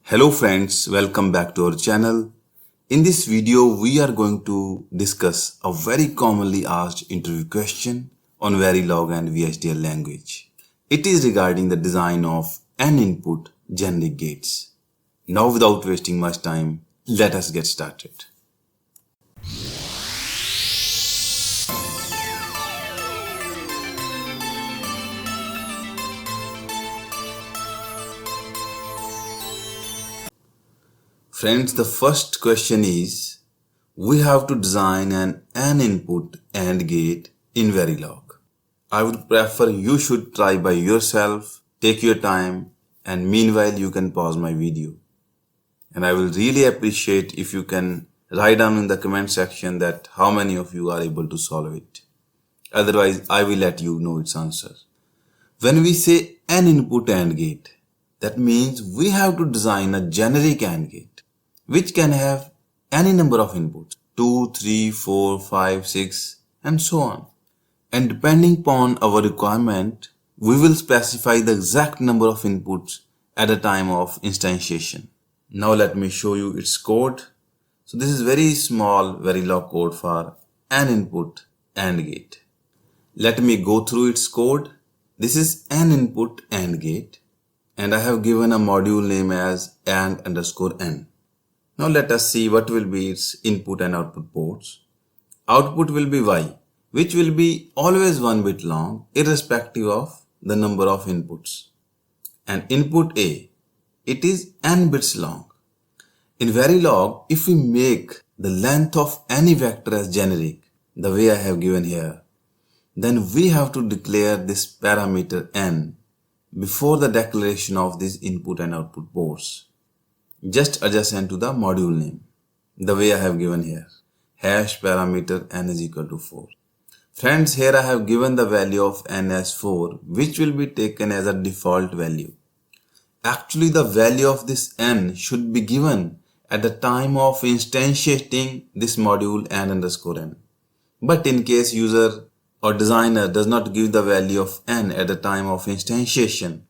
Hello friends, welcome back to our channel. In this video, we are going to discuss a very commonly asked interview question on Verilog and VHDL language. It is regarding the design of n-input generic gates. Now without wasting much time, let us get started. Friends, the first question is, we have to design an n-input AND gate in Verilog. I would prefer you should try by yourself, take your time, and meanwhile you can pause my video. And I will really appreciate if you can write down in the comment section that how many of you are able to solve it. Otherwise, I will let you know its answer. When we say n-input AND gate, that means we have to design a generic AND gate which can have any number of inputs, 2, 3, 4, 5, 6 and so on. And depending upon our requirement, we will specify the exact number of inputs at a time of instantiation. Now let me show you its code. So this is very small Verilog code for an input AND gate. Let me go through its code. This is an input AND gate and I have given a module name as AND_N. Now let us see what will be its input and output ports. Output will be Y, which will be always 1 bit long irrespective of the number of inputs. And input A, it is n bits long. In Verilog, if we make the length of any vector as generic, the way I have given here, then we have to declare this parameter n before the declaration of these input and output ports, just adjacent to the module name, the way I have given here, hash parameter n is equal to 4. Friends, here I have given the value of n as 4, which will be taken as a default value. Actually, the value of this n should be given at the time of instantiating this module and_n. But in case user or designer does not give the value of n at the time of instantiation,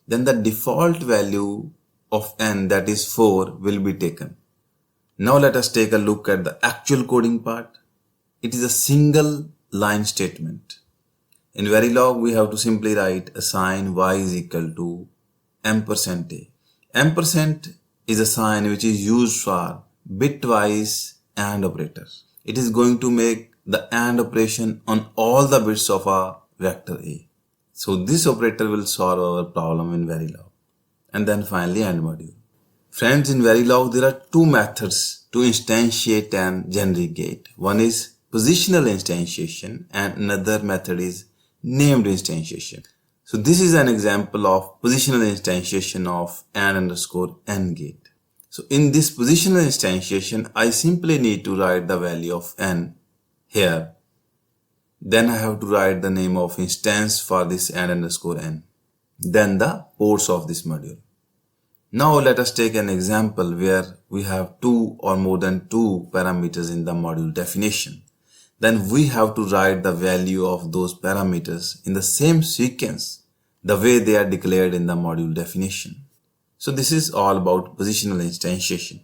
then the default value of n, that is 4, will be taken. Now let us take a look at the actual coding part. It is a single line statement. In Verilog, we have to simply write assign y is equal to %a. Ampersand is a sign which is used for bitwise AND operator. It is going to make the AND operation on all the bits of a vector A. So this operator will solve our problem in Verilog. And then finally AND module. Friends, in Verilog there are two methods to instantiate an generic gate. One is positional instantiation and another method is named instantiation. So this is an example of positional instantiation of AND_N gate. So in this positional instantiation, I simply need to write the value of n here. Then I have to write the name of instance for this AND_N. Then the ports of this module. Now let us take an example where we have 2 or more than 2 parameters in the module definition. Then we have to write the value of those parameters in the same sequence, the way they are declared in the module definition. So this is all about positional instantiation.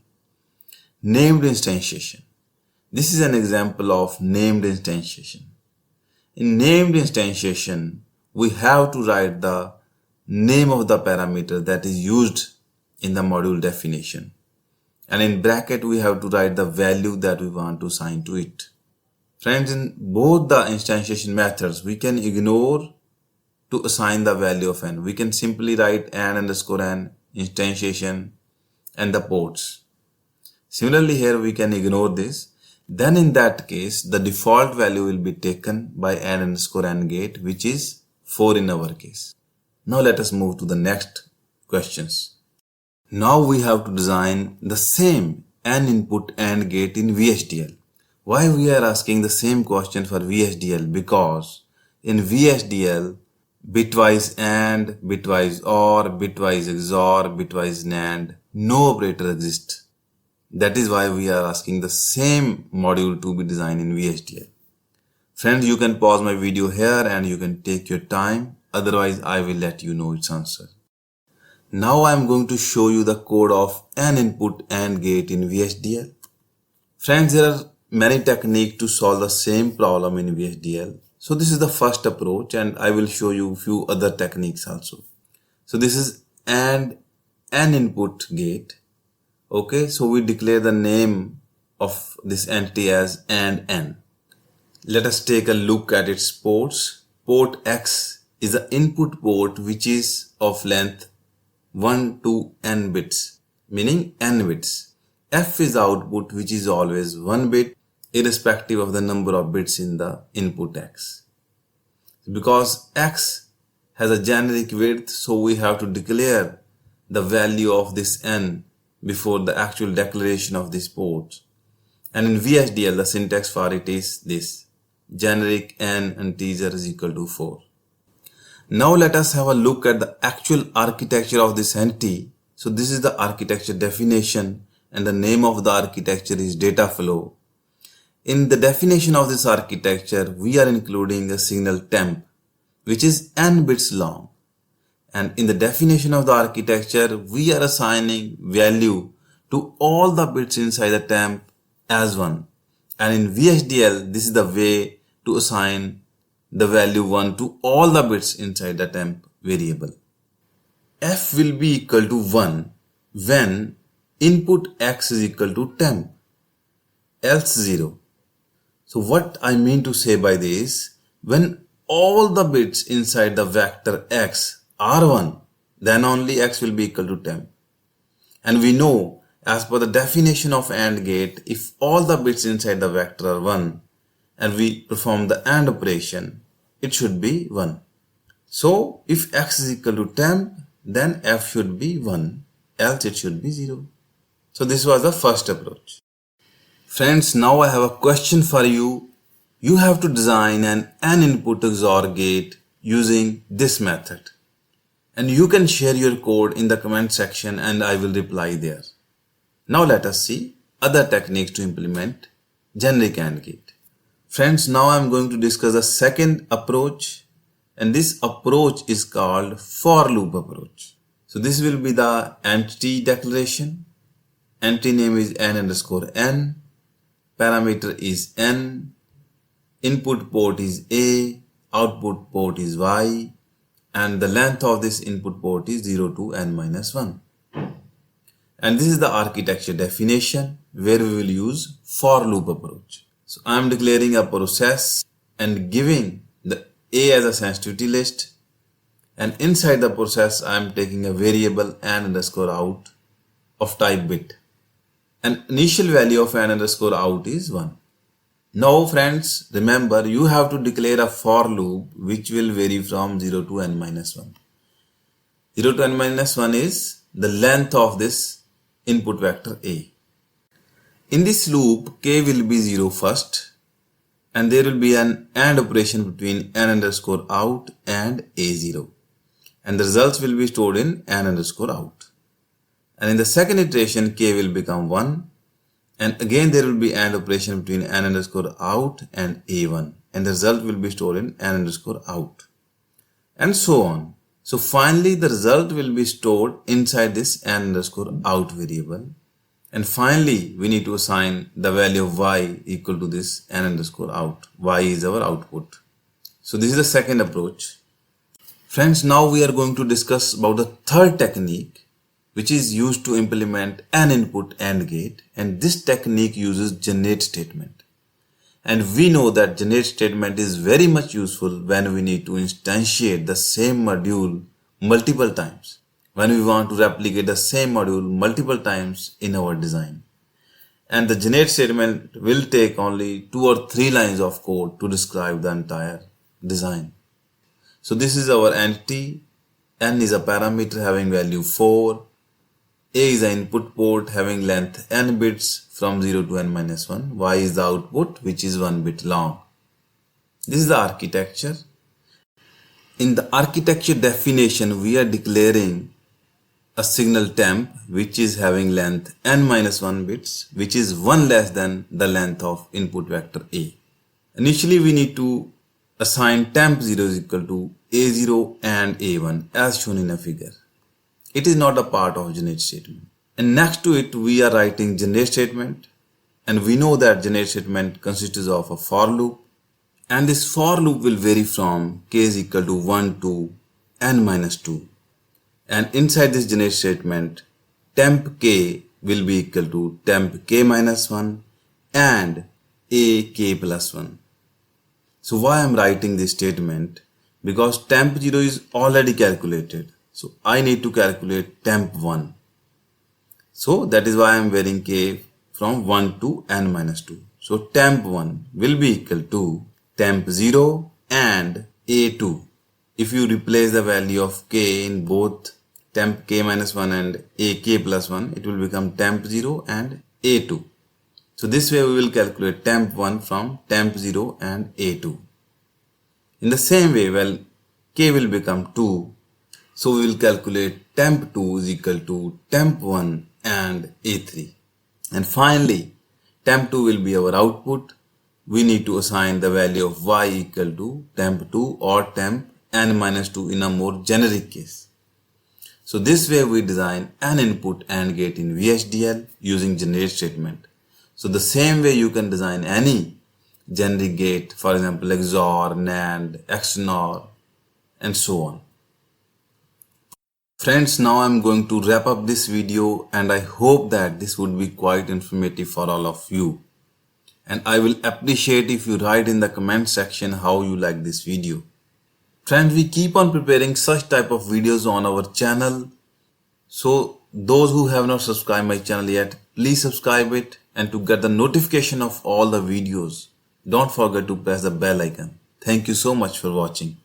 Named instantiation. This is an example of named instantiation. In named instantiation, we have to write the name of the parameter that is used in the module definition. And in bracket, we have to write the value that we want to assign to it. Friends, in both the instantiation methods, we can ignore to assign the value of n. We can simply write AND_N, instantiation, and the ports. Similarly, here we can ignore this. Then in that case, the default value will be taken by AND_N gate, which is 4 in our case. Now let us move to the next questions. Now we have to design the same n-input AND gate in VHDL. Why we are asking the same question for VHDL? Because in VHDL, bitwise AND, bitwise OR, bitwise XOR, bitwise NAND, no operator exists. That is why we are asking the same module to be designed in VHDL. Friends, you can pause my video here and you can take your time. Otherwise, I will let you know its answer. Now I am going to show you the code of an input AND gate in VHDL. Friends, there are many techniques to solve the same problem in VHDL. So this is the first approach, and I will show you a few other techniques also. So this is AND an input gate. Okay, so we declare the name of this entity as AND n. Let us take a look at its ports. Port X is the input port which is of length 1 to n bits, meaning n bits. F is the output which is always 1 bit irrespective of the number of bits in the input X. Because X has a generic width, so we have to declare the value of this n before the actual declaration of this port. And in VHDL, the syntax for it is this: generic n integer is equal to 4. Now let us have a look at the actual architecture of this entity. So this is the architecture definition, and the name of the architecture is data flow. In the definition of this architecture, we are including a signal temp, which is n bits long. And in the definition of the architecture, we are assigning value to all the bits inside the temp as 1. And in VHDL, this is the way to assign the value 1 to all the bits inside the temp variable. F will be equal to 1 when input X is equal to temp, else 0. So what I mean to say by this, when all the bits inside the vector X are 1, then only X will be equal to temp. And we know, as per the definition of AND gate, if all the bits inside the vector are 1 and we perform the AND operation, it should be 1. So if X is equal to temp, then F should be 1, else it should be 0. So this was the first approach. Friends, now I have a question for you. You have to design an input XOR gate using this method. And you can share your code in the comment section and I will reply there. Now let us see other techniques to implement generic AND gate. Friends, now I am going to discuss the second approach, and this approach is called for loop approach. So this will be the entity declaration. Entity name is n_n, parameter is n, input port is A, output port is Y, and the length of this input port is 0 to n-1. And this is the architecture definition where we will use for loop approach. So I am declaring a process and giving the A as a sensitivity list, and inside the process I am taking a variable n_out of type bit, and initial value of n_out is 1. Now friends, remember you have to declare a for loop which will vary from 0 to n-1. 0 to n-1 is the length of this input vector A. In this loop, k will be 0 first, and there will be an AND operation between n_out and A0, and the results will be stored in n_out. And in the second iteration, k will become 1, and again there will be AND operation between n_out and A1, and the result will be stored in n_out, and so on. So finally the result will be stored inside this n_out variable, and finally we need to assign the value of y equal to this n_out. Y is our output. So this is the second approach. Friends, now we are going to discuss about the third technique which is used to implement an input AND gate, and this technique uses generate statement. And we know that generate statement is very much useful when we need to instantiate the same module multiple times, when we want to replicate the same module multiple times in our design. And the generate statement will take only 2 or 3 lines of code to describe the entire design. So this is our entity. N is a parameter having value 4. A is the input port having length n bits from 0 to n-1. Y is the output which is 1 bit long. This is the architecture. In the architecture definition, we are declaring a signal temp which is having length n-1 bits, which is 1 less than the length of input vector A. Initially we need to assign temp 0 is equal to A0 and A1 as shown in a figure. It is not a part of generate statement. And next to it, we are writing generate statement. And we know that generate statement consists of a for loop. And this for loop will vary from k is equal to 1 to n minus 2. And inside this generate statement, temp k will be equal to temp k minus 1 and a k plus 1. So why I am writing this statement? Because temp 0 is already calculated. So I need to calculate temp 1. So that is why I am varying k from 1 to n minus 2. So temp 1 will be equal to temp 0 and a2. If you replace the value of k in both temp k minus 1 and a k plus 1, it will become temp 0 and a2. So this way we will calculate temp 1 from temp 0 and a2. In the same way, well, k will become 2. So we will calculate temp 2 is equal to temp 1 and a3. And finally, temp 2 will be our output. We need to assign the value of y equal to temp 2 or temp n minus 2 in a more generic case. So this way we design an input AND gate in VHDL using generate statement. So the same way you can design any generic gate, for example XOR, NAND, XNOR and so on. Friends, now I'm going to wrap up this video and I hope that this would be quite informative for all of you. And I will appreciate if you write in the comment section how you like this video. Friends, we keep on preparing such type of videos on our channel. So those who have not subscribed my channel yet, please subscribe it, and to get the notification of all the videos, don't forget to press the bell icon. Thank you so much for watching.